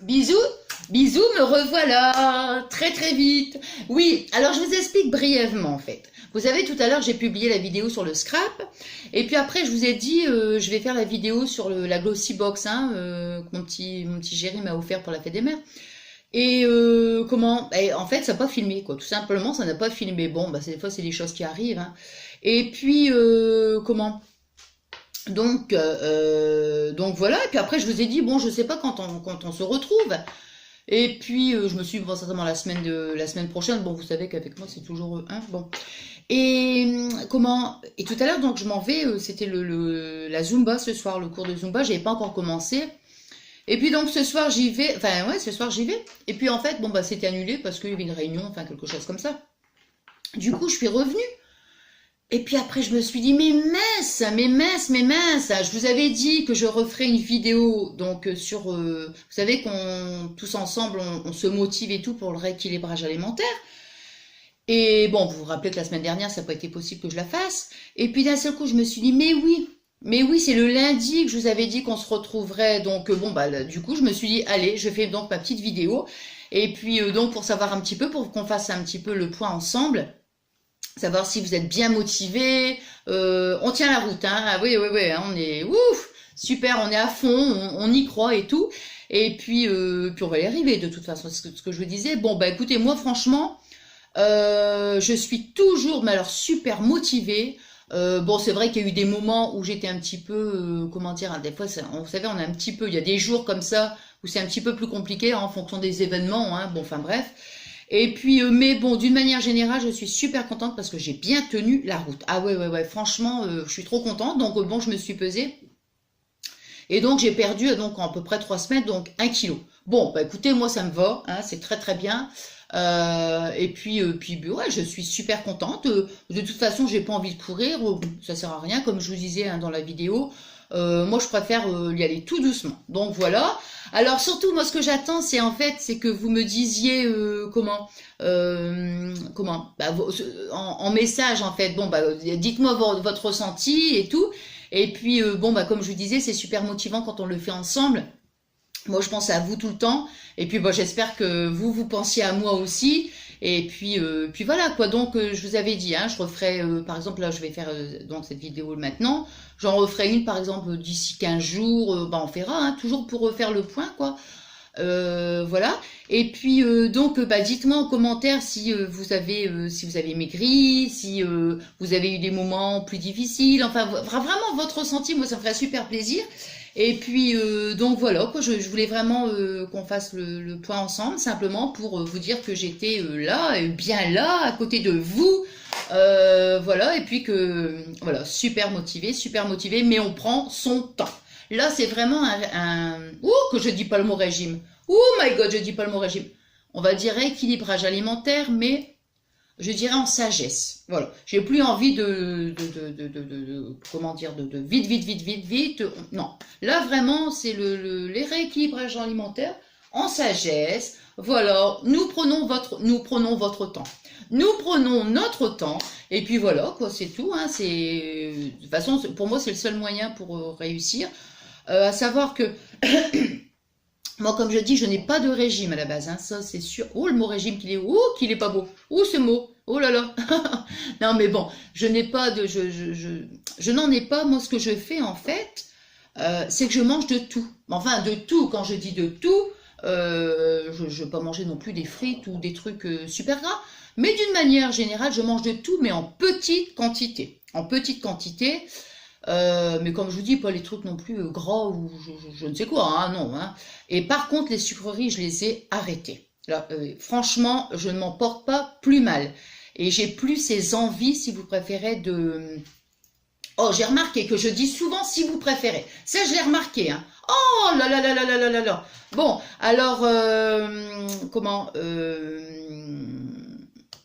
Bisous, bisous, me revoilà, très très vite. Oui, alors je vous explique brièvement en fait. Vous savez, tout à l'heure j'ai publié la vidéo sur le scrap, et puis après je vous ai dit, je vais faire la vidéo sur la Glossy Box, hein, que mon petit Géry m'a offert pour la fête des mères. Et comment, en fait ça n'a pas filmé quoi, tout simplement ça n'a pas filmé. Bon, bah des fois c'est des choses qui arrivent, hein. Et puis comment donc voilà, et puis après je vous ai dit, bon je sais pas quand on se retrouve. Et puis je me suis dit, bon, certainement la semaine prochaine. Bon, vous savez qu'avec moi c'est toujours un bon. Et et tout à l'heure donc je m'en vais. C'était la Zumba ce soir, le cours de Zumba. J'avais pas encore commencé. Et puis donc ce soir j'y vais. Enfin ouais, ce soir j'y vais. Et puis en fait bon bah c'était annulé parce qu'il y avait une réunion, enfin quelque chose comme ça. Du coup je suis revenue. Et puis après, je me suis dit, mais mince, mais mince, je vous avais dit que je referais une vidéo, donc sur, vous savez qu'on, tous ensemble, on se motive et tout pour le rééquilibrage alimentaire. Et bon, vous vous rappelez que la semaine dernière, ça n'a pas été possible que je la fasse. Et puis d'un seul coup, je me suis dit, mais oui, c'est le lundi que je vous avais dit qu'on se retrouverait. Donc bon, bah du coup, je me suis dit, allez, je fais donc ma petite vidéo. Et puis donc pour savoir un petit peu, pour qu'on fasse un petit peu le point ensemble, savoir si vous êtes bien motivé. On tient la route, hein. Ah oui, oui, oui, hein, on est ouf, super, on est à fond, on y croit et tout. Et puis on va y arriver de toute façon. Ce que je vous disais. Bon, bah écoutez, moi franchement, je suis toujours, mais alors super motivée. Bon, c'est vrai qu'il y a eu des moments où j'étais un petit peu, comment dire, hein, des fois, vous savez, on a un petit peu, il y a des jours comme ça où c'est un petit peu plus compliqué, hein, en fonction des événements, hein. Bon, enfin bref. Et puis, mais bon, d'une manière générale, je suis super contente parce que j'ai bien tenu la route. Ah ouais, ouais, ouais, franchement, je suis trop contente. Donc, bon, je me suis pesée. Et donc, j'ai perdu, donc, en à peu près 3 semaines, donc 1 kilo. Bon, bah écoutez, moi, ça me va, hein, c'est très, très bien. Et puis, bah, ouais, je suis super contente. De toute façon, j'ai pas envie de courir, ça sert à rien, comme je vous disais hein, dans la vidéo. Moi, je préfère y aller tout doucement. Donc voilà. Alors surtout, moi, ce que j'attends, c'est en fait, c'est que vous me disiez bah, en message en fait. Bon, bah, dites-moi votre ressenti et tout. Et puis bon, bah, comme je vous disais, c'est super motivant quand on le fait ensemble. Moi, je pense à vous tout le temps. Et puis, bon, j'espère que vous pensiez à moi aussi. Et puis voilà quoi. Donc, je vous avais dit, hein, je referai, par exemple, là, je vais faire donc cette vidéo maintenant. J'en referai une, par exemple, d'ici 15 jours. Bah, on verra, hein, toujours pour refaire le point, quoi. Voilà. Et puis donc bah dites-moi en commentaire si vous avez maigri, si vous avez eu des moments plus difficiles, enfin vraiment votre ressenti, moi ça me ferait super plaisir. Et puis donc voilà quoi, je voulais vraiment qu'on fasse le point ensemble simplement pour vous dire que j'étais là, bien là, à côté de vous. Voilà, et puis que voilà, super motivé, mais on prend son temps. Là, c'est vraiment ouh, que je dis pas le mot régime. Oh my god, je dis pas le mot régime. On va dire équilibrage alimentaire, mais je dirais en sagesse. Voilà. J'ai plus envie comment dire, de vite, vite, vite, vite, vite. Non. Là, vraiment, c'est les rééquilibrages alimentaires en sagesse. Voilà. Nous prenons votre temps. Nous prenons notre temps. Et puis voilà, quoi, c'est tout, hein. De toute façon, pour moi, c'est le seul moyen pour réussir. À savoir que moi, comme je dis, je n'ai pas de régime à la base, hein, ça c'est sûr. Oh, le mot régime qu'il est pas beau. Oh, ce mot. Oh là là. Non, mais bon, je n'ai pas de, je n'en ai pas. Moi, ce que je fais en fait, c'est que je mange de tout. Enfin, de tout. Quand je dis de tout, je ne veux pas manger non plus des frites ou des trucs super gras. Mais d'une manière générale, je mange de tout, mais en petite quantité. En petite quantité. Mais comme je vous dis, pas les trucs non plus gras ou je ne sais quoi, hein, non. Hein. Et par contre, les sucreries, je les ai arrêtées. Là, franchement, je ne m'en porte pas plus mal. Et j'ai plus ces envies, si vous préférez, de... Oh, j'ai remarqué que je dis souvent si vous préférez. Ça, je l'ai remarqué. Hein. Oh là là là là là là là là. Bon, alors, comment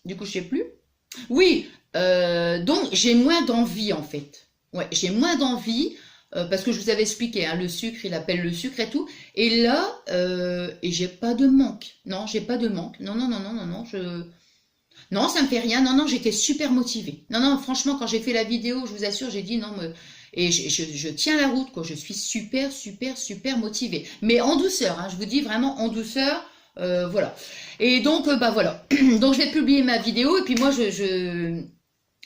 du coup, je sais plus. Oui, donc j'ai moins d'envie en fait. Ouais, j'ai moins d'envie parce que je vous avais expliqué, hein, le sucre, il appelle le sucre et tout. Et là, et j'ai pas de manque. Non, j'ai pas de manque. Non, non, non, non, non, non, non, ça me fait rien. Non, non, j'étais super motivée. Non, non, franchement, quand j'ai fait la vidéo, je vous assure, j'ai dit non, Et je tiens la route, quoi. Je suis super, super, super motivée. Mais en douceur, hein, je vous dis vraiment en douceur. Voilà. Et donc, bah voilà. Donc, je vais publier ma vidéo. Et puis moi,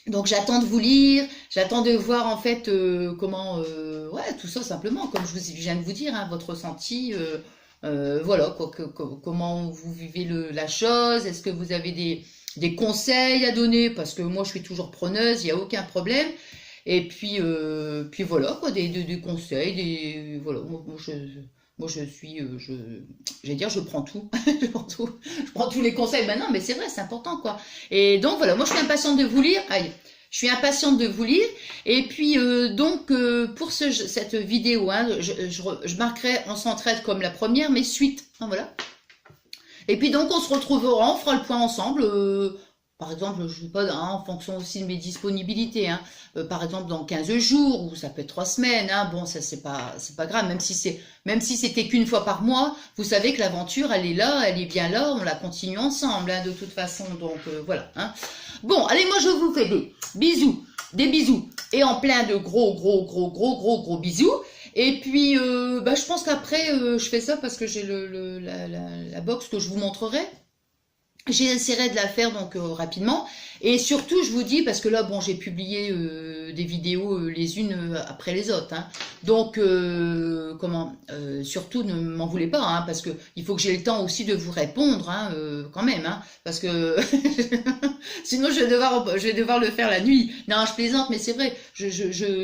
donc, j'attends de vous lire. J'attends de voir, en fait, comment... ouais, tout ça, simplement. Comme je viens de vous dire, hein, votre ressenti... voilà, quoi, comment vous vivez la chose. Est-ce que vous avez des conseils à donner? Parce que moi, je suis toujours preneuse. Il n'y a aucun problème. Et puis voilà, quoi, des conseils, voilà, moi je suis, j'allais dire, je prends tout, je prends tous les conseils maintenant, mais c'est vrai, c'est important, quoi. Et donc voilà, moi je suis impatiente de vous lire, aïe, je suis impatiente de vous lire, et puis donc pour cette vidéo, hein, je marquerai On s'entraide comme la première, mais suite, hein, voilà. Et puis donc on se retrouvera, on fera le point ensemble, par exemple, je sais pas, hein, en fonction aussi de mes disponibilités, hein, par exemple dans 15 jours, ou ça peut être 3 semaines, hein, bon, ça c'est pas grave, même si c'était qu'une fois par mois, vous savez que l'aventure, elle est là, elle est bien là, on la continue ensemble, hein, de toute façon, donc voilà, hein. Bon, allez, moi je vous fais des bisous, et en plein de gros bisous, et puis, bah, je pense qu'après, je fais ça parce que j'ai la box que je vous montrerai. J'essaierai de la faire donc rapidement, et surtout je vous dis, parce que là bon j'ai publié des vidéos les unes après les autres, hein. Donc surtout ne m'en voulez pas, hein, parce que il faut que j'ai le temps aussi de vous répondre, hein, quand même, hein, parce que sinon je vais devoir le faire la nuit. Non, je plaisante, mais c'est vrai,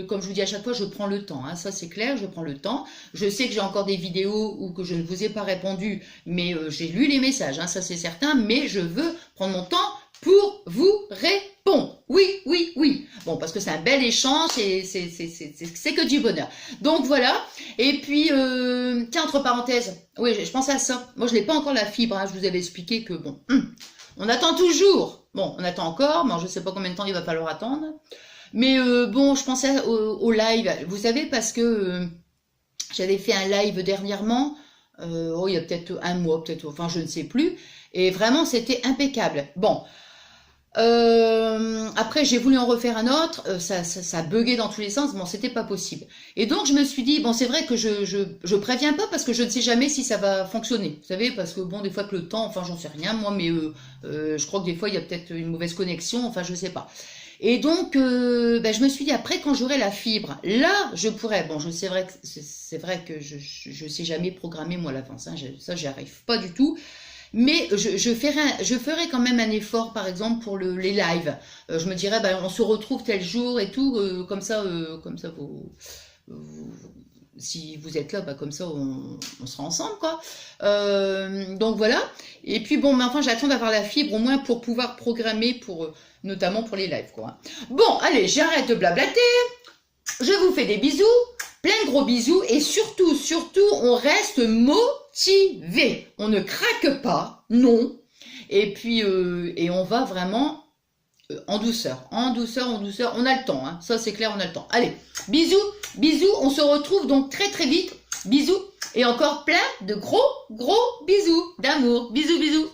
comme je vous dis à chaque fois, je prends le temps, hein, ça c'est clair, je prends le temps. Je sais que j'ai encore des vidéos où que je ne vous ai pas répondu, mais j'ai lu les messages, hein, ça c'est certain, mais je veux prendre mon temps pour vous répondre. Oui. Bon, parce que c'est un bel échange et c'est que du bonheur. Donc voilà. Et puis, tiens, entre parenthèses, oui, je pensais à ça. Moi, je n'ai pas encore la fibre, hein, je vous avais expliqué que, bon, on attend toujours. Bon, on attend encore, mais je ne sais pas combien de temps il va falloir attendre. Mais bon, je pensais au live. Vous savez, parce que j'avais fait un live dernièrement, il y a peut-être un mois, peut-être, enfin, je ne sais plus. Et vraiment, c'était impeccable. Bon, après, j'ai voulu en refaire un autre, ça buguait dans tous les sens, bon, c'était pas possible. Et donc, je me suis dit, bon, c'est vrai que je préviens pas parce que je ne sais jamais si ça va fonctionner. Vous savez, parce que bon, des fois que le temps, enfin, j'en sais rien, moi, mais je crois que des fois, il y a peut-être une mauvaise connexion, enfin, je sais pas. Et donc, je me suis dit, après, quand j'aurai la fibre, là, je pourrais, bon, c'est vrai que je sais jamais programmer, moi, à l'avance, hein, ça, j'y arrive pas du tout. Mais je ferai quand même un effort, par exemple, pour les lives. Je me dirais, on se retrouve tel jour et tout, comme ça, si vous êtes là, comme ça, on sera ensemble, quoi. Donc voilà. Et puis bon, mais enfin, j'attends d'avoir la fibre, au moins pour pouvoir programmer, notamment pour les lives, quoi. Bon, allez, j'arrête de blablater. Je vous fais des bisous, plein de gros bisous, et surtout, on reste motivé. On ne craque pas, non. Et puis, et on va vraiment en douceur, on a le temps, hein. Ça c'est clair, on a le temps. Allez, bisous, on se retrouve donc très vite, bisous, et encore plein de gros bisous d'amour, bisous.